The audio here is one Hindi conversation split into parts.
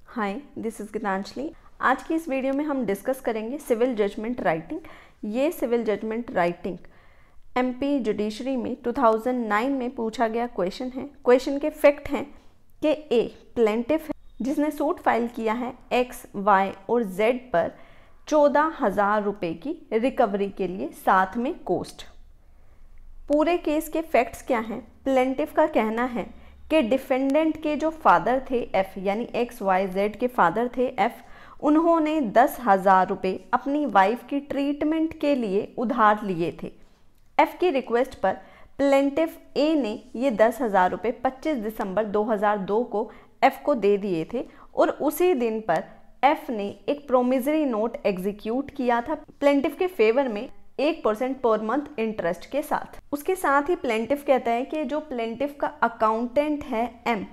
Hi, this is Geetanjali. आज की इस वीडियो में हम डिस्कस करेंगे सिविल जजमेंट राइटिंग। ये civil judgment writing MP judiciary में 2009 में पूछा गया क्वेश्चन है। क्वेश्चन के फैक्ट हैं कि ए प्लेंटिफ है जिसने सूट फाइल किया है एक्स, वाई और जेड पर 14,000 रुपये की रिकवरी के लिए, साथ में कोस्ट। पूरे केस के फैक्ट्स क्या हैं? प्लेंटिफ का कहना है कि डिफेंडेंट के जो फादर थे एफ, यानी एक्स वाई जेड के फादर थे एफ, उन्होंने 10,000 रुपये अपनी वाइफ की ट्रीटमेंट के लिए उधार लिए थे। एफ की रिक्वेस्ट पर प्लेंटिफ ए ने ये 10,000 रुपये 25 दिसंबर 2002 को एफ को दे दिए थे और उसी दिन पर एफ ने एक प्रोमिसरी नोट एग्जीक्यूट किया था प्लेंटिफ के फेवर में 1% पर मंथ इंटरेस्ट के साथ। उसके साथ ही प्लेंटिफ कहता है कि जो प्लेंटिफ का अकाउंटेंट है एम,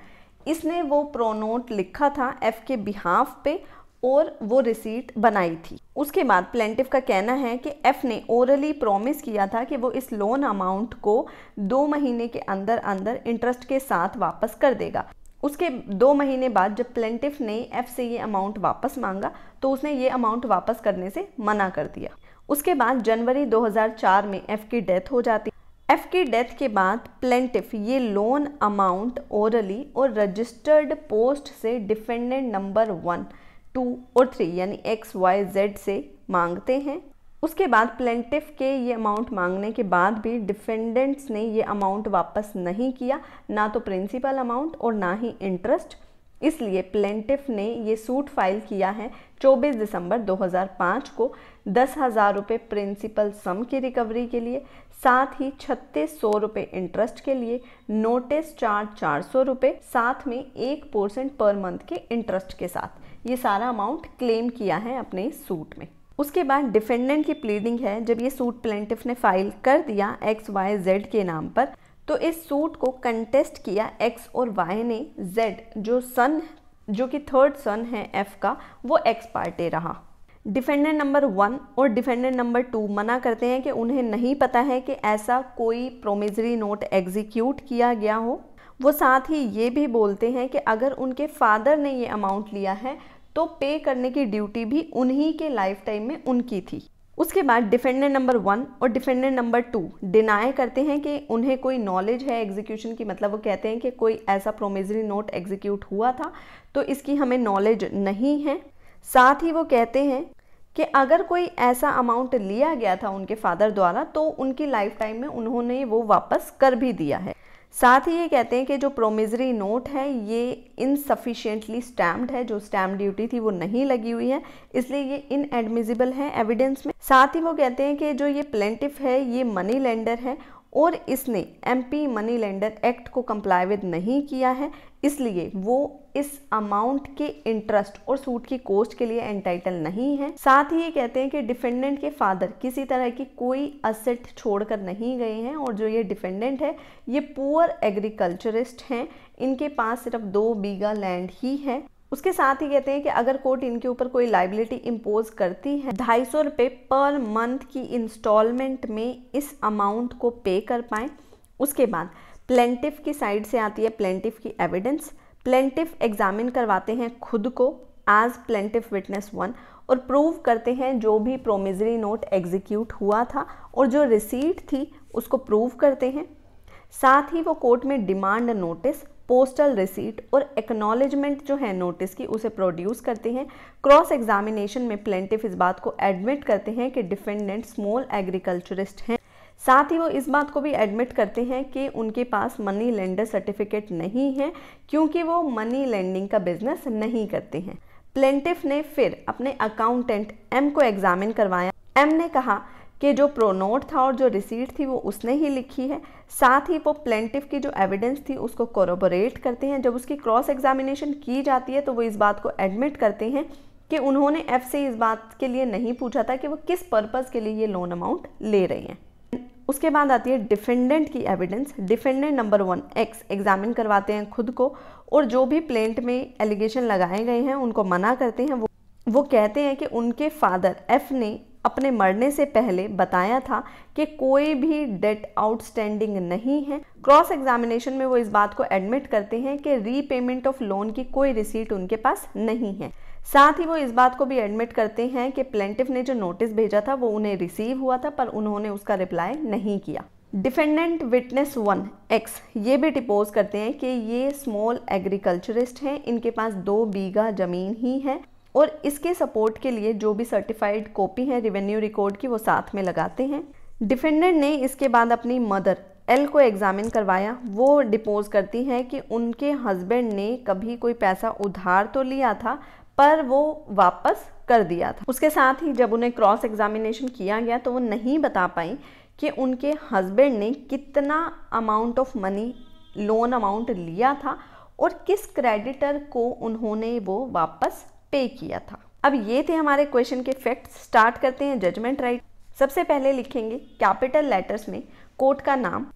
इसने वो प्रोनोट लिखा था एफ के बिहाफ पे और वो रिसीट बनाई थी। उसके बाद प्लेंटिफ का कहना है कि एफ ने ओरली प्रॉमिस किया था कि वो इस लोन अमाउंट को 2 महीने के अंदर अंदर इंटरेस्ट के साथ वापस कर देगा। उसके 2 महीने बाद जब प्लेंटिफ ने एफ से ये अमाउंट वापस मांगा तो उसने ये अमाउंट वापस करने से मना कर दिया। उसके बाद जनवरी 2004 में एफ की डेथ हो जाती। एफ की डेथ के बाद प्लेंटिफ ये लोन अमाउंट ओरली और रजिस्टर्ड पोस्ट से डिफेंडेंट नंबर 1, 2 और 3 यानी एक्स, वाई, जेड से मांगते हैं। उसके बाद प्लेंटिफ के ये अमाउंट मांगने के बाद भी डिफेंडेंट्स ने ये अमाउंट वापस नहीं किया, ना तो प्रिंसिपल अमाउंट और ना ही इंटरेस्ट। इसलिए प्लेंटिफ ने ये सूट फाइल किया है 24 दिसंबर 2005 को 10,000 रुपये प्रिंसिपल सम की रिकवरी के लिए, साथ ही 3600 रुपये इंटरेस्ट के लिए, नोटिस चार्ज 400 रुपये, साथ में 1% पर मंथ के इंटरेस्ट के साथ ये सारा अमाउंट क्लेम किया है अपने सूट में। उसके बाद डिफेंडेंट की प्लीडिंग है, जब ये सूट प्लेंटिफ ने फाइल कर दिया एक्स, वाई, जेड के नाम पर, तो इस सूट को कंटेस्ट किया एक्स और वाई ने। जेड जो कि थर्ड सन है एफ का, वो एक्स पार्टी रहा। डिफेंडेंट नंबर 1 और डिफेंडेंट नंबर 2 मना करते हैं कि उन्हें नहीं पता है कि ऐसा कोई प्रोमिसरी नोट एग्जीक्यूट किया गया हो। वो साथ ही ये भी बोलते हैं कि अगर उनके फादर ने ये अमाउंट लिया है तो पे करने की ड्यूटी भी उन्हीं के लाइफ टाइम में उनकी थी। उसके बाद डिफेंडेंट नंबर 1 और डिफेंडेंट नंबर 2 डिनाई करते हैं कि उन्हें कोई नॉलेज है एग्जीक्यूशन की, मतलब वो कहते हैं कि कोई ऐसा प्रोमिसरी नोट एग्जीक्यूट हुआ था तो इसकी हमें नॉलेज नहीं है। साथ ही वो कहते हैं कि अगर कोई ऐसा अमाउंट लिया गया था उनके फादर द्वारा तो उनकी लाइफ टाइम में उन्होंने वो वापस कर भी दिया है। साथ ही ये कहते हैं कि जो प्रोमिसरी नोट है ये इनसफिशिएंटली स्टैम्प्ड है, जो स्टैम्प ड्यूटी थी वो नहीं लगी हुई है, इसलिए ये इनएडमिसिबल है एविडेंस में। साथ ही वो कहते हैं कि जो ये प्लेंटिफ है ये मनी लेंडर है और इसने एमपी मनी लेंडर एक्ट को कंप्लाई विद नहीं किया है, इसलिए वो इस अमाउंट के इंटरेस्ट और सूट की कोस्ट के लिए एंटाइटल नहीं है। साथ ही ये कहते हैं कि डिफेंडेंट के फादर किसी तरह की कोई असेट छोड़कर नहीं गए हैं और जो ये डिफेंडेंट है ये पुअर एग्रीकल्चरिस्ट हैं, इनके पास सिर्फ 2 बीघा लैंड ही है। उसके साथ ही कहते हैं कि अगर कोर्ट इनके ऊपर कोई लाइबिलिटी इम्पोज करती है 250 रुपये पर मंथ की इंस्टॉलमेंट में इस अमाउंट को पे कर पाएँ। उसके बाद प्लेंटिफ की साइड से आती है प्लेंटिफ की एविडेंस। प्लेंटिफ एग्जामिन करवाते हैं खुद को एज प्लेंटिफ विटनेस 1 और प्रूव करते हैं जो भी प्रोमिसरी नोट एग्जीक्यूट हुआ था और जो रिसीट थी उसको प्रूव करते हैं। साथ ही वो कोर्ट में डिमांड नोटिस, पोस्टल रिसीट और एक्नॉलेजमेंट जो है नोटिस की उसे प्रोड्यूस करते हैं। क्रॉस एग्जामिनेशन में प्लेंटिफ इस बात को एडमिट करते हैं कि डिफेंडेंट स्मॉल एग्रीकल्चरिस्ट हैं। साथ ही वो इस बात को भी एडमिट करते हैं कि उनके पास मनी लेंडर सर्टिफिकेट नहीं है क्योंकि वो मनी लेंडिंग का बिजनेस नहीं करते हैं। प्लेंटिफ ने फिर अपने अकाउंटेंट एम को एग्जामिन करवाया। एम ने कहा कि जो प्रोनोट था और जो रिसीट थी वो उसने ही लिखी है। साथ ही वो प्लेंटिफ की जो एविडेंस थी उसको कोरोबोरेट करते हैं। जब उसकी क्रॉस एग्जामिनेशन की जाती है तो वो इस बात को एडमिट करते हैं कि उन्होंने एफ से इस बात के लिए नहीं पूछा था कि वो किस पर्पज़ के लिए ये लोन अमाउंट ले रहे हैं। उसके बाद आती है डिफेंडेंट की evidence. Defendant number 1 x examine करवाते हैं खुद को और जो भी प्लेंट में एलिगेशन लगाए गए हैं उनको मना करते हैं। वो कहते हैं कि उनके फादर एफ ने अपने मरने से पहले बताया था कि कोई भी डेट आउटस्टैंडिंग नहीं है। क्रॉस एग्जामिनेशन में वो इस बात को एडमिट करते हैं कि रीपेमेंट ऑफ लोन की कोई रिसीट उनके पास नहीं है। साथ ही वो इस बात को भी एडमिट करते हैं कि प्लेंटिफ ने जो नोटिस भेजा था वो उन्हें रिसीव हुआ था, पर उन्होंने उसका रिप्लाई नहीं किया। डिफेंडेंट विटनेस 1X ये भी डिपोज करते हैं कि ये स्मॉल एग्रीकल्चरिस्ट हैं, इनके पास 2 बीघा ज़मीन ही है और इसके सपोर्ट के लिए जो भी सर्टिफाइड कॉपी है रेवेन्यू रिकॉर्ड की वो साथ में लगाते हैं। डिफेंडेंट ने इसके बाद अपनी मदर एल को एग्जामिन करवाया। वो डिपोज करती हैं कि उनके हस्बैंड ने कभी कोई पैसा उधार तो लिया था पर वो वापस कर दिया था। उसके साथ ही जब उन्हें क्रॉस एग्जामिनेशन किया गया तो वो नहीं बता पाई कि उनके हस्बैंड ने कितना amount of money loan amount लिया था और किस क्रेडिटर को उन्होंने वो वापस पे किया था। अब ये थे हमारे क्वेश्चन के फैक्ट्स। स्टार्ट करते हैं जजमेंट राइट। सबसे पहले लिखेंगे कैपिटल लेटर्स में कोर्ट का नाम,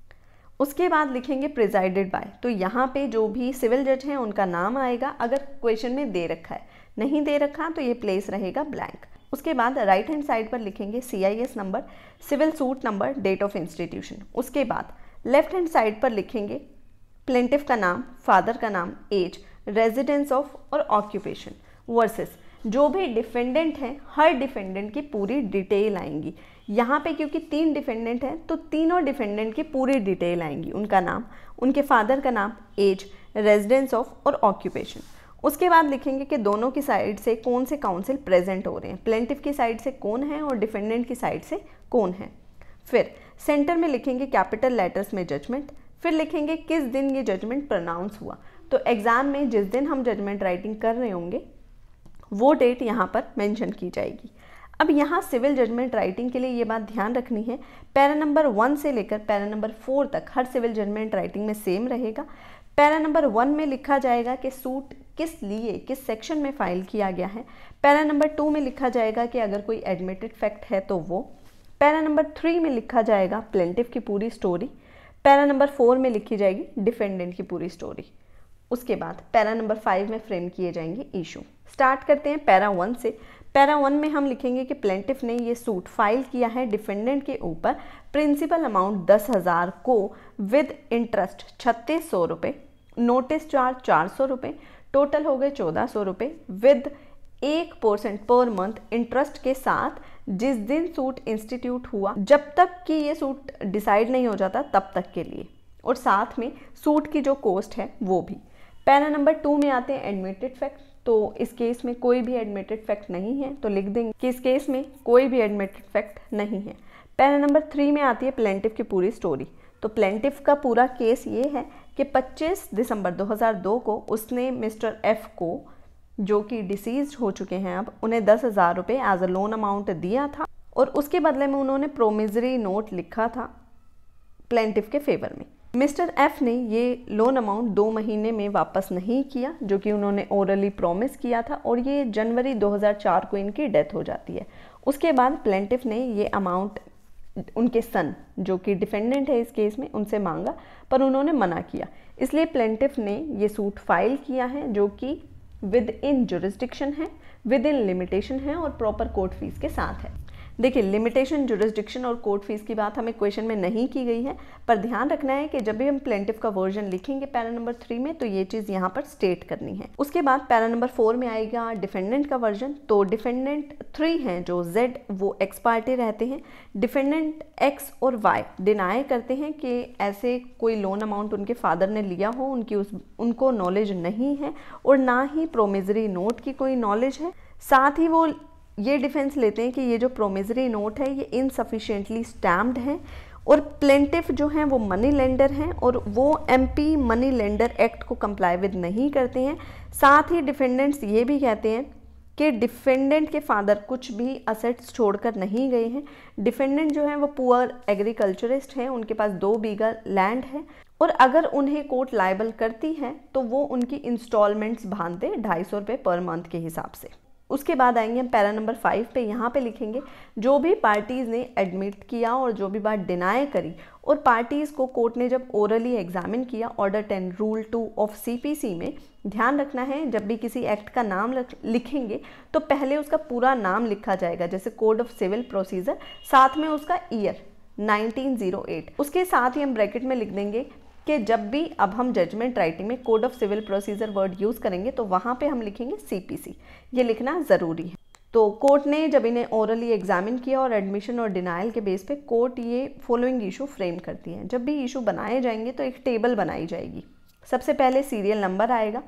उसके बाद लिखेंगे प्रिजाइडेड बाय। तो यहाँ पे जो भी सिविल जज हैं उनका नाम आएगा अगर क्वेश्चन में दे रखा है, नहीं दे रखा तो ये प्लेस रहेगा ब्लैंक। उसके बाद राइट हैंड साइड पर लिखेंगे CIS number, civil suit number, date of institution. उसके बाद लेफ्ट हैंड साइड पर लिखेंगे प्लेंटिफ का नाम, फादर का नाम, एज, रेजिडेंस ऑफ और ऑक्यूपेशन वर्सेस जो भी डिफेंडेंट हैं हर डिफेंडेंट की पूरी डिटेल आएंगी। यहाँ पे क्योंकि 3 डिफेंडेंट हैं तो तीनों डिफेंडेंट की पूरी डिटेल आएंगी, उनका नाम, उनके फादर का नाम, एज, रेजिडेंस ऑफ और ऑक्यूपेशन। उसके बाद लिखेंगे कि दोनों की साइड से कौन से काउंसिल प्रेजेंट हो रहे हैं, प्लेंटिफ की साइड से कौन है और डिफेंडेंट की साइड से कौन है। फिर सेंटर में लिखेंगे कैपिटल लेटर्स में जजमेंट, फिर लिखेंगे किस दिन ये जजमेंट प्रोनाउंस हुआ। तो एग्जाम में जिस दिन हम जजमेंट राइटिंग कर रहे होंगे वो डेट यहाँ पर मेंशन की जाएगी। अब यहाँ सिविल जजमेंट राइटिंग के लिए ये बात ध्यान रखनी है, पैरा नंबर 1 से लेकर पैरा नंबर 4 तक हर सिविल जजमेंट राइटिंग में सेम रहेगा। पैरा नंबर 1 में लिखा जाएगा कि सूट किस लिए किस सेक्शन में फाइल किया गया है। पैरा नंबर 2 में लिखा जाएगा कि अगर कोई एडमिटेड फैक्ट है तो वो। पैरा नंबर 3 में लिखा जाएगा प्लेंटिफ की पूरी स्टोरी। पैरा नंबर 4 में लिखी जाएगी डिफेंडेंट की पूरी स्टोरी। उसके बाद पैरा नंबर 5 में फ्रेम किए जाएंगे इशू। स्टार्ट करते हैं पैरा 1 से। पैरा 1 में हम लिखेंगे कि प्लेंटिफ ने ये सूट फाइल किया है डिफेंडेंट के ऊपर प्रिंसिपल अमाउंट 10,000 को विद इंटरेस्ट 3600 रुपये, नोटिस चार्ज 400 रुपये, टोटल हो गए 1400 रुपये विद 1% पर मंथ इंटरेस्ट के साथ जिस दिन सूट इंस्टीट्यूट हुआ जब तक कि ये सूट डिसाइड नहीं हो जाता तब तक के लिए, और साथ में सूट की जो कॉस्ट है वो भी। पैरा नंबर 2 में आते हैं एडमिटेड फैक्ट। तो इस केस में कोई भी एडमिटेड फैक्ट नहीं है तो लिख देंगे कि इस केस में कोई भी एडमिटेड फैक्ट नहीं है। पैरा नंबर 3 में आती है प्लेंटिफ की पूरी स्टोरी। तो प्लेंटिफ का पूरा केस ये है कि 25 दिसंबर 2002 को उसने मिस्टर F को, जो कि डिसीज्ड हो चुके हैं अब, उन्हें 10,000 रुपये एज अ लोन अमाउंट दिया था और उसके बदले में उन्होंने प्रोमिसरी नोट लिखा था प्लेंटिफ के फेवर में। मिस्टर F ने ये लोन अमाउंट 2 महीने में वापस नहीं किया जो कि उन्होंने ओरली प्रॉमिस किया था, और ये जनवरी 2004 को इनकी डेथ हो जाती है। उसके बाद प्लेंटिफ ने ये अमाउंट उनके सन, जो कि डिफेंडेंट है इस केस में, उनसे मांगा पर उन्होंने मना किया। इसलिए प्लेंटिफ ने ये सूट फाइल किया है जो कि विद इन जुरिस्डिक्शन है, विद इन लिमिटेशन है और प्रॉपर कोर्ट फीस के साथ है। देखिए, लिमिटेशन, जुरिस्डिक्शन और कोर्ट फीस की बात हमें क्वेश्चन में नहीं की गई है, पर ध्यान रखना है कि जब भी हम प्लेंटिफ का वर्जन लिखेंगे पैरा नंबर 3 में तो ये चीज़ यहाँ पर स्टेट करनी है। उसके बाद पैरा नंबर 4 में आएगा डिफेंडेंट का वर्जन। तो डिफेंडेंट 3 हैं जो Z, वो एक्स पार्टी रहते हैं। डिफेंडेंट X और Y डिनाई करते हैं कि ऐसे कोई लोन अमाउंट उनके फादर ने लिया हो, उनको नॉलेज नहीं है और ना ही प्रोमिसरी नोट की कोई नॉलेज है। साथ ही वो ये डिफेंस लेते हैं कि ये जो प्रोमिसरी नोट है ये इनसफिशिएंटली स्टैम्प्ड है, और प्लेंटिफ जो हैं वो मनी लेंडर हैं और वो MP मनी लेंडर एक्ट को कंप्लाई विद नहीं करते हैं। साथ ही डिफेंडेंट्स ये भी कहते हैं कि डिफेंडेंट के फादर कुछ भी असेट्स छोड़कर नहीं गए हैं। डिफेंडेंट जो हैं वो पुअर एग्रीकल्चरिस्ट हैं, उनके पास 2 बीघा लैंड है और अगर उन्हें कोर्ट लायबल करती है तो वो उनकी इंस्टॉलमेंट्स बांध दे 250 रुपये पर मंथ के हिसाब से। उसके बाद आएंगे हम पैरा नंबर 5 पे। यहाँ पे लिखेंगे जो भी पार्टीज़ ने एडमिट किया और जो भी बात डिनाई करी और पार्टीज़ को कोर्ट ने जब ओरली एग्जामिन किया, ऑर्डर 10 रूल 2 ऑफ सीपीसी में ध्यान रखना है जब भी किसी एक्ट का नाम लिखेंगे तो पहले उसका पूरा नाम लिखा जाएगा, जैसे कोड ऑफ सिविल प्रोसीजर, साथ में उसका ईयर 1908। उसके साथ ही हम ब्रैकेट में लिख देंगे कि जब भी अब हम जजमेंट राइटिंग में code of civil procedure word use करेंगे तो वहाँ पे हम लिखेंगे सीपीसी, ये लिखना ज़रूरी है। तो कोर्ट ने जब इन्हें ओरली एग्जामिन किया और एडमिशन और डिनाइल के बेस पे कोर्ट ये फॉलोइंग इशू फ्रेम करती है। जब भी इशू बनाए जाएंगे तो एक टेबल बनाई जाएगी। सबसे पहले सीरियल नंबर आएगा,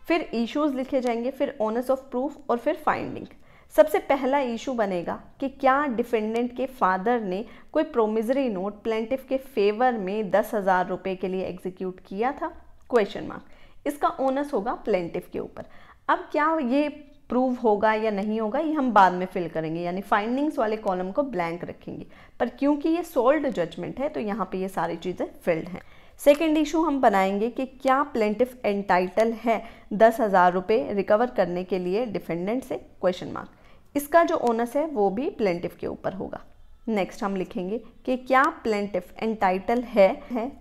फिर इश्यूज़ लिखे जाएंगे, फिर ऑनर्स ऑफ प्रूफ और फिर फाइंडिंग। सबसे पहला इशू बनेगा कि क्या डिफेंडेंट के फादर ने कोई प्रोमिसरी नोट प्लेंटिफ के फेवर में 10,000 रुपये के लिए एग्जीक्यूट किया था, क्वेश्चन मार्क। इसका ओनस होगा प्लेंटिफ के ऊपर। अब क्या ये प्रूव होगा या नहीं होगा ये हम बाद में फिल करेंगे, यानी फाइंडिंग्स वाले कॉलम को ब्लैंक रखेंगे, पर क्योंकि ये सोल्ड जजमेंट है तो यहाँ पे ये सारी चीज़ें फिल्ड हैं। सेकेंड इशू हम बनाएंगे कि क्या प्लेंटिफ एंटाइटल है 10,000 रुपये रिकवर करने के लिए डिफेंडेंट से, क्वेश्चन मार्क। इसका जो ओनस है वो भी प्लेंटिफ के ऊपर होगा। नेक्स्ट हम लिखेंगे कि क्या प्लेंटिफ एंटाइटल है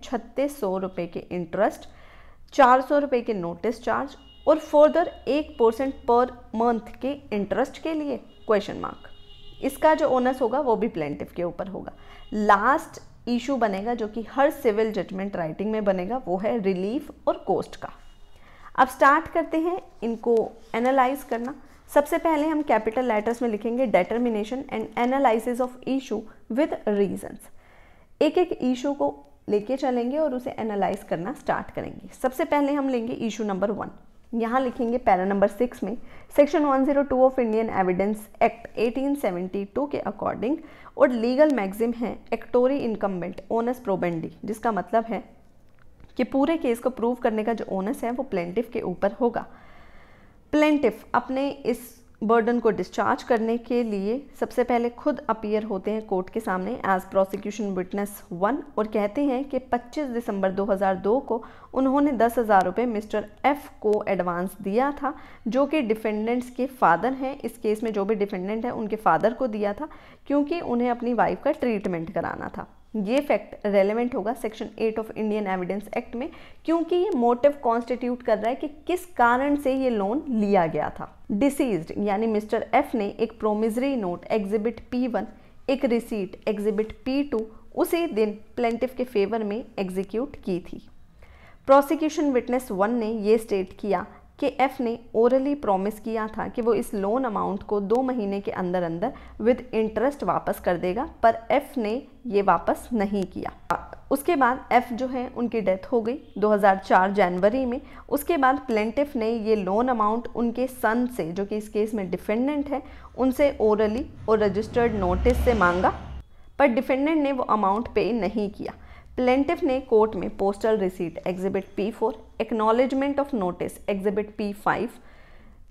3600 रुपये के इंटरेस्ट, 400 रुपये के नोटिस चार्ज और फर्दर 1% पर मंथ के इंटरेस्ट के लिए, क्वेश्चन मार्क। इसका जो ओनस होगा वो भी प्लेंटिफ के ऊपर होगा। लास्ट इशू बनेगा जो कि हर सिविल जजमेंट राइटिंग में बनेगा, वो है रिलीफ और कोस्ट का। अब स्टार्ट करते हैं इनको एनालाइज करना। सबसे पहले हम कैपिटल लेटर्स में लिखेंगे determination and analysis of issue with reasons. एक एक इशू को लेके चलेंगे और उसे एनालाइज करना स्टार्ट करेंगे। सबसे पहले हम लेंगे इशू नंबर 1। यहाँ लिखेंगे पैरा नंबर 6 में section 102 of Indian evidence act 1872 के अकॉर्डिंग और लीगल मैक्सिम है एक्टोरी इनकम्बेंट ओनस प्रोबेंडी, जिसका मतलब है कि पूरे केस को प्रूव करने का जो ओनस है वो प्लेंटिफ के ऊपर होगा। प्लेंटिफ अपने इस बर्डन को डिस्चार्ज करने के लिए सबसे पहले खुद अपीयर होते हैं कोर्ट के सामने एज प्रोसिक्यूशन विटनेस 1 और कहते हैं कि 25 दिसंबर 2002 को उन्होंने 10,000 रुपये मिस्टर एफ को एडवांस दिया था, जो कि डिफेंडेंट्स के फादर हैं। इस केस में जो भी डिफेंडेंट है उनके फादर को दिया था क्योंकि उन्हें अपनी वाइफ का ट्रीटमेंट कराना था। ये फैक्ट रेलेवेंट होगा section 8 of Indian evidence act में, क्योंकि ये मोटिव कॉन्स्टिट्यूट कर रहा है कि किस कारण से ये लोन लिया गया था। डिसीज्ड यानी मिस्टर एफ ने एक प्रोमिसरी नोट एग्जिबिट P1, एक रिसीट एग्जिबिट P2 उसी दिन प्लेंटिफ के फेवर में एग्जीक्यूट की थी। प्रोसिक्यूशन विटनेस 1 ने ये स्टेट किया कि एफ ने ओरली प्रॉमिस किया था कि वो इस लोन अमाउंट को 2 महीने के अंदर अंदर विद इंटरेस्ट वापस कर देगा, पर एफ ने ये वापस नहीं किया। उसके बाद एफ जो है उनकी डेथ हो गई 2004 जनवरी में। उसके बाद प्लेंटिफ ने ये लोन अमाउंट उनके सन से, जो कि इस केस में डिफेंडेंट है, उनसे ओरली और रजिस्टर्ड नोटिस से मांगा, पर डिफेंडेंट ने वो अमाउंट पे नहीं किया। प्लेंटिफ ने कोर्ट में postal receipt exhibit P4, acknowledgement of notice exhibit P5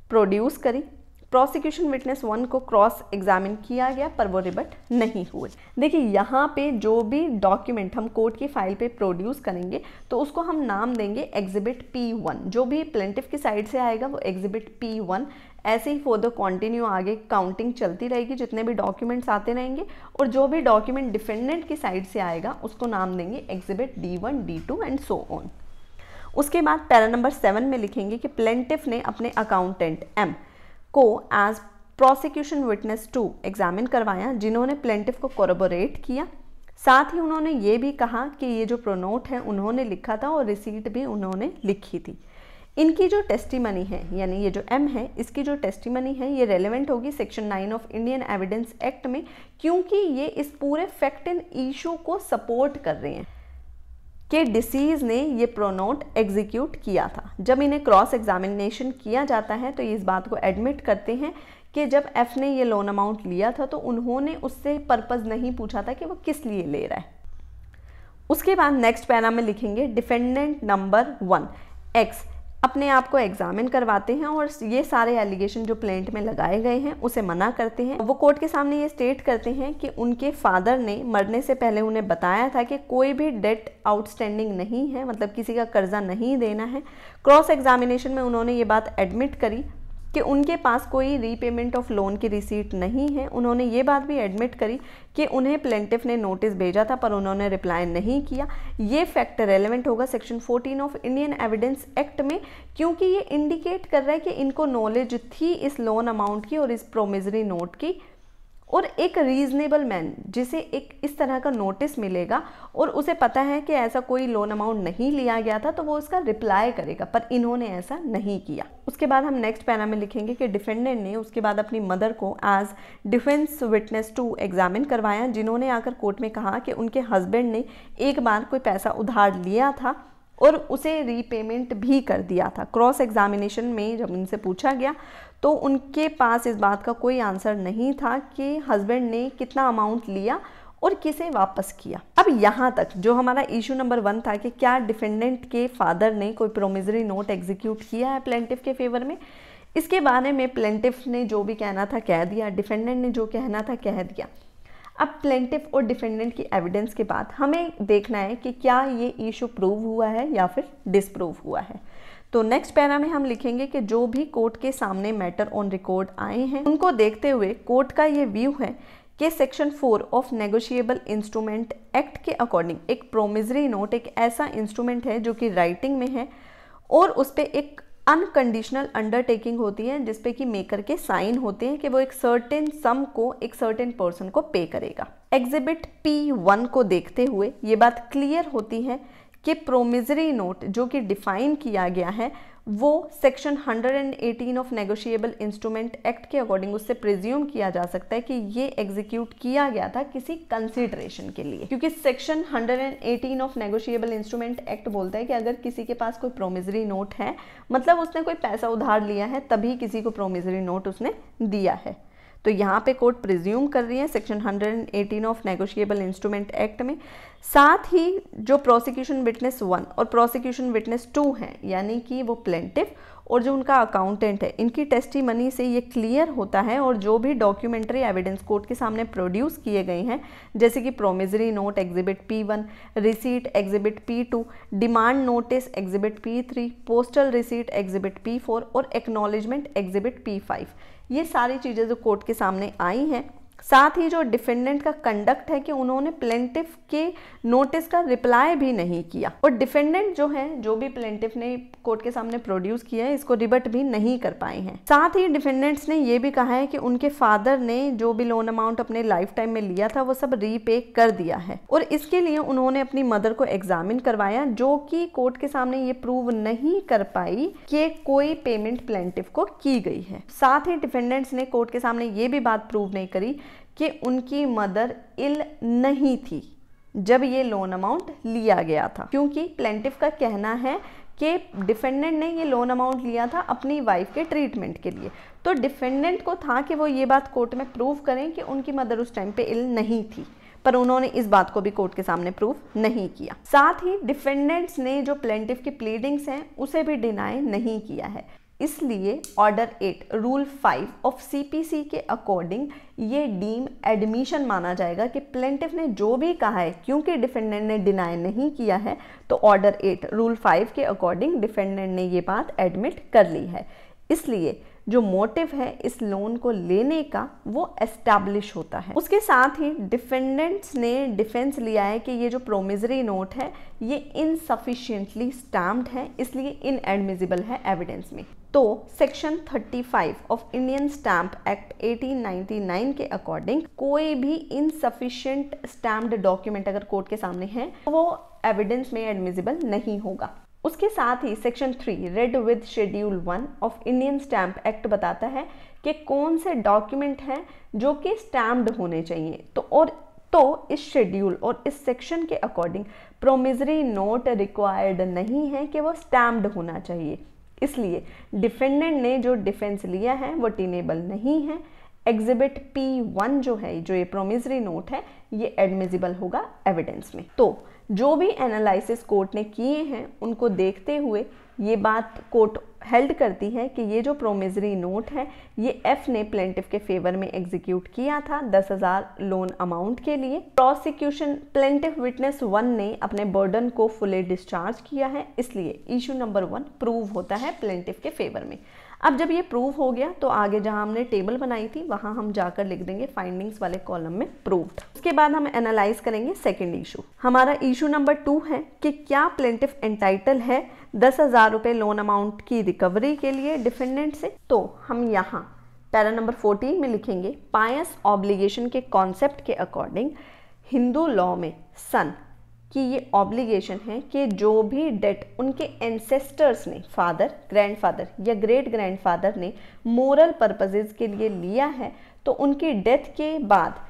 produce करी। प्रोसिक्यूशन विटनेस 1 को क्रॉस एग्जामिन किया गया पर वो रिबट नहीं हुए। देखिए यहाँ पे जो भी डॉक्यूमेंट हम कोर्ट की फाइल पे प्रोड्यूस करेंगे तो उसको हम नाम देंगे एग्जिबिट P1। जो भी प्लेंटिफ की साइड से आएगा वो एग्जिबिट P1। ऐसे ही फॉर द कंटिन्यू आगे काउंटिंग चलती रहेगी, जितने भी डॉक्यूमेंट्स आते रहेंगे, और जो भी डॉक्यूमेंट डिफेंडेंट की साइड से आएगा उसको नाम देंगे exhibit D1, D2 and so on. उसके बाद पैरा नंबर 7 में लिखेंगे कि प्लेंटिफ ने अपने अकाउंटेंट M को एज प्रोसिक्यूशन विटनेस 2 एग्जामिन करवाया, जिन्होंने प्लेंटिफ को कोरोबोरेट किया। साथ ही उन्होंने ये भी कहा कि ये जो प्रोनोट है उन्होंने लिखा था और रिसीट भी उन्होंने लिखी थी। इनकी जो टेस्टिमनी है, यानी ये जो M है, इसकी जो टेस्टिमनी है ये रेलेवेंट होगी section 9 of Indian evidence act में, क्योंकि ये इस पूरे फैक्ट एंड इशू को सपोर्ट कर रहे हैं कि डिसीज ने ये प्रोनोट एग्जीक्यूट किया था। जब इन्हें क्रॉस एग्जामिनेशन किया जाता है तो ये इस बात को एडमिट करते हैं कि जब एफ ने ये लोन अमाउंट लिया था तो उन्होंने उससे पर्पज़ नहीं पूछा था कि वो किस लिए ले रहा है। उसके बाद नेक्स्ट पैरा में लिखेंगे डिफेंडेंट नंबर 1 X अपने आप को एग्जामिन करवाते हैं और ये सारे एलिगेशन जो प्लेंट में लगाए गए हैं उसे मना करते हैं। वो कोर्ट के सामने ये स्टेट करते हैं कि उनके फादर ने मरने से पहले उन्हें बताया था कि कोई भी डेट आउटस्टैंडिंग नहीं है, मतलब किसी का कर्जा नहीं देना है। क्रॉस एग्जामिनेशन में उन्होंने ये बात एडमिट करी कि उनके पास कोई रीपेमेंट ऑफ लोन की रिसीट नहीं है। उन्होंने ये बात भी एडमिट करी कि उन्हें प्लेंटिफ ने नोटिस भेजा था पर उन्होंने रिप्लाई नहीं किया। ये फैक्ट रेलेवेंट होगा section 14 of Indian evidence act में, क्योंकि ये इंडिकेट कर रहा है कि इनको नॉलेज थी इस लोन अमाउंट की और इस प्रोमिसरी नोट की, और एक रीजनेबल मैन जिसे एक इस तरह का नोटिस मिलेगा और उसे पता है कि ऐसा कोई लोन अमाउंट नहीं लिया गया था, तो वो उसका रिप्लाई करेगा, पर इन्होंने ऐसा नहीं किया। उसके बाद हम नेक्स्ट पैरा में लिखेंगे कि डिफेंडेंट ने उसके बाद अपनी मदर को as defence witness two examine करवाया, जिन्होंने आकर कोर्ट में कहा कि उनके हस्बैंड ने एक बार कोई पैसा उधार लिया था और उसे रीपेमेंट भी कर दिया था। क्रॉस एग्जामिनेशन में जब उनसे पूछा गया तो उनके पास इस बात का कोई आंसर नहीं था कि हस्बैंड ने कितना अमाउंट लिया और किसे वापस किया। अब यहाँ तक जो हमारा इशू नंबर 1 था कि क्या डिफेंडेंट के फादर ने कोई प्रोमिसरी नोट एग्जीक्यूट किया है प्लेंटिफ के फेवर में, इसके बारे में प्लेंटिफ ने जो भी कहना था कह दिया, डिफेंडेंट ने जो कहना था कह दिया। अब प्लेंटिफ और डिफेंडेंट की एविडेंस के बाद हमें देखना है कि क्या ये इशू प्रूव हुआ है या फिर डिसप्रूव हुआ है। तो नेक्स्ट पैरा में हम लिखेंगे कि जो भी कोर्ट के सामने मैटर ऑन रिकॉर्ड आए हैं उनको देखते हुए कोर्ट का ये व्यू है कि section 4 of negotiable instrument act के अकॉर्डिंग एक प्रोमिसरी नोट एक ऐसा इंस्ट्रूमेंट है जो कि राइटिंग में है और उस पर एक अनकंडीशनल अंडरटेकिंग होती है जिसपे कि मेकर के साइन होते हैं कि वो एक सर्टेन सम को एक सर्टेन पर्सन को पे करेगा। एग्जिबिट P1 को देखते हुए ये बात क्लियर होती है कि प्रोमिसरी नोट जो कि डिफाइन किया गया है वो section 118 of negotiable instrument act के अकॉर्डिंग उससे प्रिज्यूम किया जा सकता है कि ये एग्जीक्यूट किया गया था किसी कंसिडरेशन के लिए, क्योंकि section 118 of negotiable instrument act बोलता है कि अगर किसी के पास कोई प्रोमिसरी नोट है मतलब उसने कोई पैसा उधार लिया है तभी किसी को प्रोमिसरी नोट उसने दिया है। तो यहाँ पे कोर्ट प्रिज्यूम कर रही है section 118 of negotiable instrument act में। साथ ही जो प्रोसिक्यूशन विटनेस 1 और प्रोसिक्यूशन विटनेस 2 हैं यानी कि वो प्लेंटिफ और जो उनका अकाउंटेंट है इनकी टेस्टिमनी से ये क्लियर होता है और जो भी डॉक्यूमेंट्री एविडेंस कोर्ट के सामने प्रोड्यूस किए गए हैं जैसे कि promissory note exhibit P1, receipt exhibit P2, demand notice exhibit P3, postal receipt exhibit P4 और एक्नॉलेजमेंट एग्जिबिट P5, ये सारी चीज़ें जो कोर्ट के सामने आई हैं। साथ ही जो डिफेंडेंट का कंडक्ट है कि उन्होंने प्लेंटिफ के नोटिस का रिप्लाई भी नहीं किया और डिफेंडेंट जो है जो भी प्लेंटिफ ने कोर्ट के सामने प्रोड्यूस किया है इसको रिबट भी नहीं कर पाए हैं। साथ ही डिफेंडेंट्स ने ये भी कहा है कि उनके फादर ने जो भी लोन अमाउंट अपने लाइफ टाइम में लिया था वो सब रीपे कर दिया है और इसके लिए उन्होंने अपनी मदर को एग्जामिन करवाया जो कि कोर्ट के सामने ये प्रूव नहीं कर पाई कि कोई पेमेंट प्लेंटिफ को की गई है। साथ ही डिफेंडेंट्स ने कोर्ट के सामने ये भी बात प्रूव नहीं करी कि उनकी मदर इल नहीं थी जब ये लोन अमाउंट लिया गया था, क्योंकि प्लेंटिफ का कहना है कि डिफेंडेंट ने ये लोन अमाउंट लिया था अपनी वाइफ के ट्रीटमेंट के लिए। तो डिफेंडेंट को था कि वो ये बात कोर्ट में प्रूव करें कि उनकी मदर उस टाइम पे इल नहीं थी, पर उन्होंने इस बात को भी कोर्ट के सामने प्रूव नहीं किया। साथ ही डिफेंडेंट्स ने जो प्लेंटिफ की प्लीडिंग्स हैं उसे भी डिनाई नहीं किया है, इसलिए ऑर्डर 8 रूल 5 ऑफ CPC के अकॉर्डिंग ये डीम एडमिशन माना जाएगा कि प्लेंटिफ ने जो भी कहा है क्योंकि डिफेंडेंट ने डिनाई नहीं किया है तो ऑर्डर 8 रूल 5 के अकॉर्डिंग डिफेंडेंट ने ये बात एडमिट कर ली है। इसलिए जो मोटिव है इस लोन को लेने का वो एस्टैब्लिश होता है। उसके साथ ही डिफेंडेंट्स ने डिफेंस लिया है कि ये जो प्रोमिसरी नोट है ये इनसफिशिएंटली स्टैम्प्ड है, इसलिए इनएडमिसिबल है एविडेंस में। तो section 35 of Indian stamp act 1899 के अकॉर्डिंग कोई भी इनसफिशिएंट स्टैम्प्ड डॉक्यूमेंट अगर कोर्ट के सामने है तो वो एविडेंस में एडमिसिबल नहीं होगा। उसके साथ ही section 3 read with schedule 1 of Indian stamp act बताता है कि कौन से डॉक्यूमेंट हैं जो कि स्टैम्प्ड होने चाहिए। तो इस शेड्यूल और इस सेक्शन के अकॉर्डिंग प्रोमिसरी नोट रिक्वायर्ड नहीं है कि वो स्टैम्प्ड होना चाहिए, इसलिए डिफेंडेंट ने जो डिफेंस लिया है वो टेनेबल नहीं है। एग्जिबिट P1 जो है जो ये प्रोमिसरी नोट है ये एडमिसिबल होगा एविडेंस में। तो जो भी एनालिसिस कोर्ट ने किए हैं उनको देखते हुए ये बात कोर्ट हेल्ड करती है कि ये जो प्रोमिसरी नोट है ये F ने प्लेंटिफ के फेवर में एग्जीक्यूट किया था 10,000 लोन अमाउंट के लिए। प्रोसिक्यूशन प्लेंटिफ विटनेस 1 ने अपने बर्डन को फुली डिस्चार्ज किया है, इसलिए इशू नंबर 1 प्रूव होता है प्लेंटिफ के फेवर में। अब जब ये प्रूव हो गया तो आगे जहां हमने टेबल बनाई थी वहां हम जाकर लिख देंगे फाइंडिंग्स वाले कॉलम में प्रूव्ड। उसके बाद हम एनालाइज करेंगे सेकेंड इशू। हमारा इशू नंबर 2 है कि क्या प्लेंटिफ एंटाइटल है 10,000 रुपए लोन अमाउंट की रिकवरी के लिए डिफेंडेंट से। तो हम यहाँ पैरा नंबर 14 में लिखेंगे पायस ऑब्लिगेशन के कॉन्सेप्ट के अकॉर्डिंग हिंदू लॉ में सन कि ये ऑब्लिगेशन है कि जो भी डेट उनके एंसेस्टर्स ने, फादर, ग्रैंडफादर या ग्रेट ग्रैंडफादर ने मोरल पर्पसेस के लिए लिया है, तो उनकी डेथ के बाद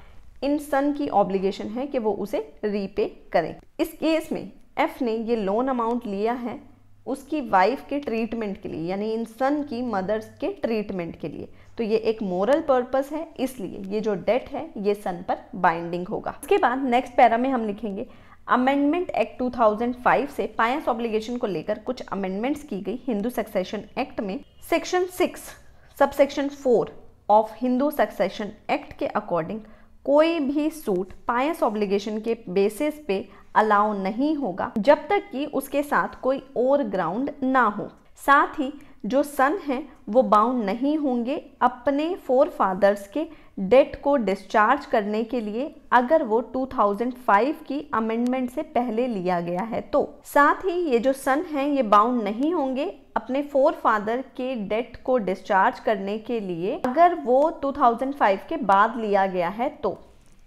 इन सन की ऑब्लिगेशन है कि वो उसे रीपे करें। इस केस में एफ ने ये लोन अमाउंट लिया है उसकी वाइफ के ट्रीटमेंट के लिए, यानी इन सन की मदर्स के ट्रीटमेंट के लिए। तो ये एक मोरल पर्पस है, इसलिए ये जो डेट है ये सन पर बाइंडिंग होगा। उसके बाद नेक्स्ट पैरा में हम लिखेंगे अमेंडमेंट एक्ट 2005 से पायस ऑब्लिगेशन को लेकर कुछ अमेंडमेंट्स की गई हिंदू सक्सेशन एक्ट में। Section 6 subsection 4 of Hindu succession act के अकॉर्डिंग कोई भी सूट पायस ऑब्लिगेशन के बेसिस पे अलाउ नहीं होगा जब तक कि उसके साथ कोई और ग्राउंड ना हो। साथ ही जो सन हैं वो बाउंड नहीं होंगे अपने फोर फादर्स के डेट को डिस्चार्ज करने के लिए अगर वो 2005 की अमेंडमेंट से पहले लिया गया है। तो साथ ही ये जो सन हैं ये बाउंड नहीं होंगे अपने फोर फादर के डेट को डिस्चार्ज करने के लिए अगर वो 2005 के बाद लिया गया है। तो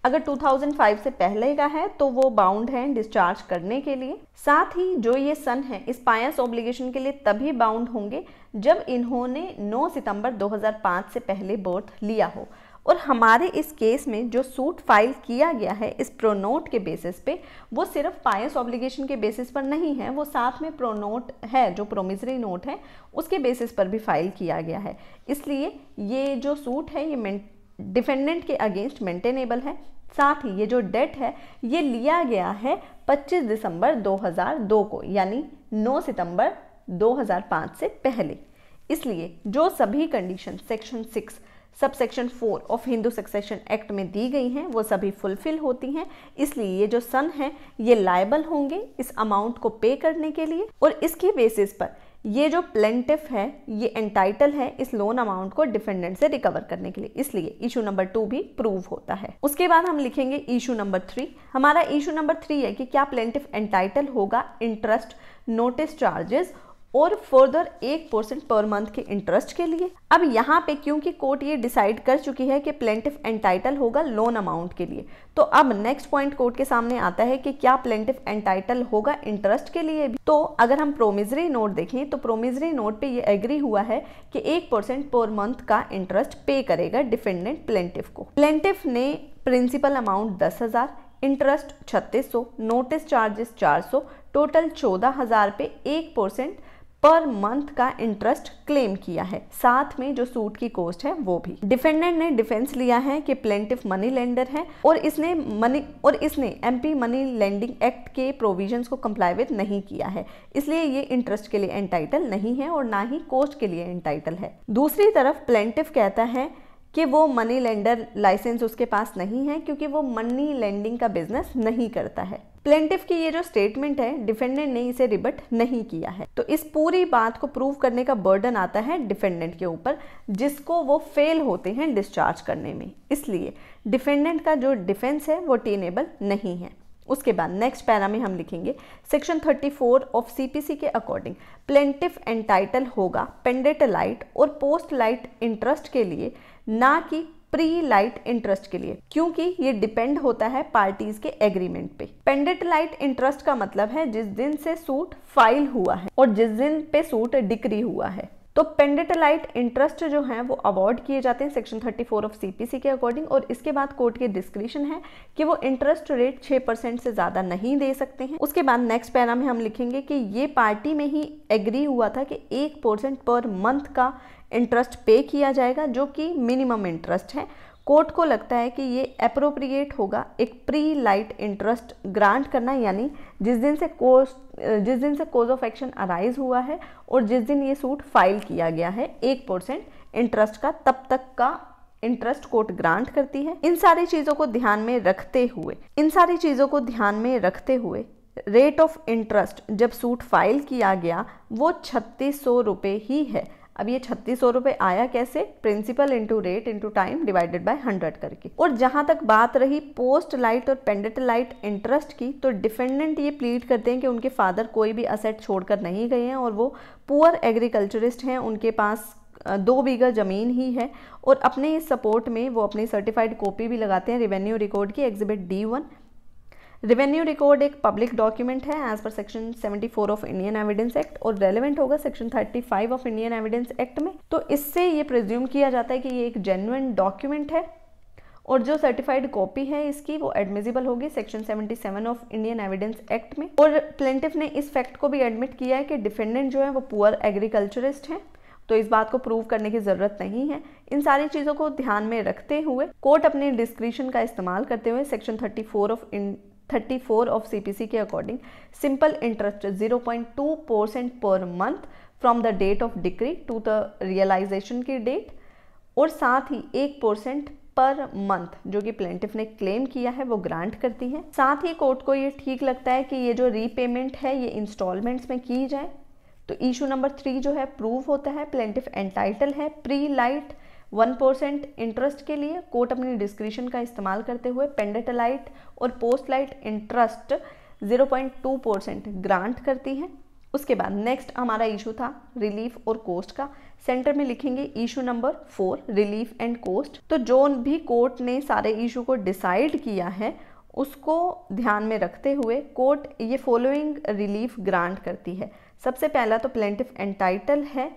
अगर 2005 से पहले का है तो वो बाउंड है डिस्चार्ज करने के लिए। साथ ही जो ये सन है इस पायस ऑब्लिगेशन के लिए तभी बाउंड होंगे जब इन्होंने 9 सितंबर 2005 से पहले बर्थ लिया हो। और हमारे इस केस में जो सूट फाइल किया गया है इस प्रोनोट के बेसिस पे, वो सिर्फ पायस ऑब्लिगेशन के बेसिस पर नहीं है, वो साथ में प्रोनोट है जो प्रोमिसरी नोट है उसके बेसिस पर भी फाइल किया गया है। इसलिए ये जो सूट है ये डिफेंडेंट के अगेंस्ट मेंटेनेबल है। साथ ही ये जो डेट है ये लिया गया है 25 दिसंबर 2002 को, यानी 9 सितंबर 2005 से पहले। इसलिए जो सभी condition section 6 subsection 4 of Hindu succession act में दी गई हैं वो सभी फुलफिल होती हैं। इसलिए ये जो सन है ये लायबल होंगे इस अमाउंट को पे करने के लिए, और इसके बेसिस पर ये जो प्लेंटिफ है ये एंटाइटल है इस लोन अमाउंट को डिफेंडेंट से रिकवर करने के लिए। इसलिए इशू नंबर 2 भी प्रूव होता है। उसके बाद हम लिखेंगे इशू नंबर 3। हमारा इशू नंबर 3 है कि क्या प्लेंटिफ एंटाइटल होगा इंटरेस्ट, नोटिस चार्जेस और फर्दर 1% पर मंथ के इंटरेस्ट के लिए। अब यहाँ पे क्योंकि कोर्ट ये डिसाइड कर चुकी है कि प्लेंटिफ एंटाइटल होगा लोन अमाउंट के लिए, तो अब नेक्स्ट पॉइंट कोर्ट के सामने आता है कि क्या प्लेंटिफ एंटाइटल होगा इंटरेस्ट के लिए भी। तो अगर हम प्रोमिसरी नोट देखें तो प्रोमिसरी नोट पे ये एग्री हुआ है कि 1% पर मंथ का इंटरेस्ट पे करेगा डिफेंडेंट प्लेंटिफ को। प्लेंटिफ ने principal amount 10,000, interest 3600, notice charges 400, total 14,000 पे 1% पर मंथ का इंटरेस्ट क्लेम किया है। साथ में जो सूट की कॉस्ट है वो भी। डिफेंडेंट ने डिफेंस लिया है कि प्लेंटिफ मनी लेंडर है और इसने एमपी मनी लेंडिंग एक्ट के प्रोविजंस को कंप्लाई विद नहीं किया है, इसलिए ये इंटरेस्ट के लिए एंटाइटल नहीं है और ना ही कॉस्ट के लिए एंटाइटल है। दूसरी तरफ प्लेंटिफ कहता है कि वो मनी लेंडर लाइसेंस उसके पास नहीं है क्योंकि वो मनी लेंडिंग का बिजनेस नहीं करता है। प्लेंटिफ की ये जो स्टेटमेंट है डिफेंडेंट ने इसे रिबट नहीं किया है, तो इस पूरी बात को प्रूव करने का बर्डन आता है डिफेंडेंट के ऊपर, जिसको वो फेल होते हैं डिस्चार्ज करने में। इसलिए डिफेंडेंट का जो डिफेंस है वो टेनेबल नहीं है। उसके बाद नेक्स्ट पैरा में हम लिखेंगे सेक्शन 34 ऑफ सीपीसी के अकॉर्डिंग प्लेंटिफ एंटाइटल होगा पेंडेटलाइट और पोस्ट लाइट इंटरेस्ट के लिए, ना कि प्री लाइट इंटरेस्ट के लिए, क्योंकि ये डिपेंड होता है पार्टीज के एग्रीमेंट पे। पेंडेटलाइट इंटरेस्ट का मतलब है जिस दिन से सूट फाइल हुआ है और जिस दिन पे सूट डिक्री हुआ है। तो पेंडेटलाइट इंटरेस्ट जो है वो अवॉर्ड किए जाते हैं सेक्शन 34 ऑफ सीपीसी के अकॉर्डिंग, और इसके बाद कोर्ट के डिस्क्रिशन है कि वो इंटरेस्ट रेट 6% से ज्यादा नहीं दे सकते हैं। उसके बाद नेक्स्ट पैरा में हम लिखेंगे कि ये पार्टी में ही एग्री हुआ था कि 1% पर मंथ का इंटरेस्ट पे किया जाएगा जो कि मिनिमम इंटरेस्ट है। कोर्ट को लगता है कि ये अप्रोप्रिएट होगा एक प्री लाइट इंटरेस्ट ग्रांट करना, यानी जिस दिन से कोज ऑफ एक्शन अराइज हुआ है और जिस दिन ये सूट फाइल किया गया है 1% इंटरेस्ट का, तब तक का इंटरेस्ट कोर्ट ग्रांट करती है। इन सारी चीजों को ध्यान में रखते हुए रेट ऑफ इंटरेस्ट जब सूट फाइल किया गया वो 3600 रुपये ही है। अब ये 3600 रुपये आया कैसे? Principal into rate into time divided by 100 करके। और जहाँ तक बात रही पोस्ट लाइट और पेंडेंटलाइट इंटरेस्ट की, तो डिफेंडेंट ये प्लीड करते हैं कि उनके फादर कोई भी असेट छोड़कर नहीं गए हैं और वो पुअर एग्रीकल्चरिस्ट हैं, उनके पास 2 बीघा ज़मीन ही है। और अपने इस सपोर्ट में वो अपनी सर्टिफाइड कॉपी भी लगाते हैं रेवेन्यू रिकॉर्ड की, एग्जिबिट D1। रेवेन्यू रिकॉर्ड एक पब्लिक डॉक्यूमेंट है as per section 74 of Indian evidence act और रेलेवेंट होगा section 35 of Indian evidence act में। तो इससे ये प्रिज्यूम किया जाता है कि ये एक जेन्युइन डॉक्यूमेंट है और जो सर्टिफाइड कॉपी है इसकी वो एडमिजिबल होगी section 77 of Indian evidence act में। और प्लेंटिफ ने इस फैक्ट को भी एडमिट किया है कि डिफेंडेंट जो है वो पुअर एग्रीकल्चरिस्ट हैं, तो इस बात को प्रूव करने की ज़रूरत नहीं है। इन सारी चीज़ों को ध्यान में रखते हुए कोर्ट अपने डिस्क्रिशन का इस्तेमाल करते हुए सेक्शन 34 ऑफ CPC के according simple interest 0.2% per month from the date of decree to the realisation की डेट और साथ ही 1% पर मंथ जो कि प्लेंटिफ ने क्लेम किया है वो ग्रांट करती है। साथ ही कोर्ट को ये ठीक लगता है कि ये जो रीपेमेंट है ये इंस्टॉलमेंट्स में की जाए। तो इशू नंबर 3 जो है प्रूव होता है, प्लेंटिफ एंटाइटल है प्री लाइट 1% इंटरेस्ट के लिए। कोर्ट अपनी डिस्क्रिशन का इस्तेमाल करते हुए पेंडेंटलाइट और पोस्ट लाइट इंटरेस्ट 0.2% ग्रांट करती है। उसके बाद नेक्स्ट हमारा इशू था रिलीफ और कोस्ट का। सेंटर में लिखेंगे issue number 4 relief and cost. तो जो भी कोर्ट ने सारे इशू को डिसाइड किया है उसको ध्यान में रखते हुए कोर्ट ये फॉलोइंग रिलीफ ग्रांट करती है। सबसे पहला तो प्लेंटिफ एंटाइटल है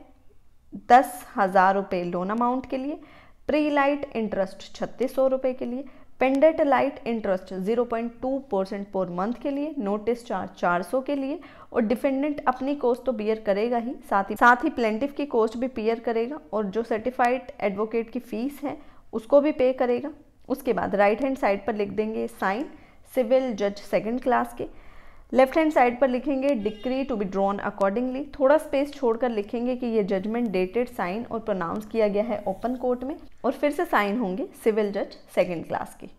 10,000 रुपये लोन अमाउंट के लिए, प्री लाइट इंटरेस्ट 3600 रुपये के लिए, पेंडेंटलाइट इंटरेस्ट 0.2% पर मंथ के लिए, नोटिस चार्ज 400 के लिए और डिफेंडेंट अपनी कॉस्ट तो बियर करेगा ही, साथ ही प्लेंटिफ की कॉस्ट भी बियर करेगा और जो सर्टिफाइड एडवोकेट की फीस है उसको भी पे करेगा। उसके बाद राइट हैंड साइड पर लिख देंगे साइन सिविल जज 2nd क्लास के। लेफ्ट हैंड साइड पर लिखेंगे decree to be drawn accordingly. थोड़ा स्पेस छोड़कर लिखेंगे कि ये जजमेंट डेटेड साइन और प्रोनाउंस किया गया है ओपन कोर्ट में और फिर से साइन होंगे सिविल जज 2nd क्लास की।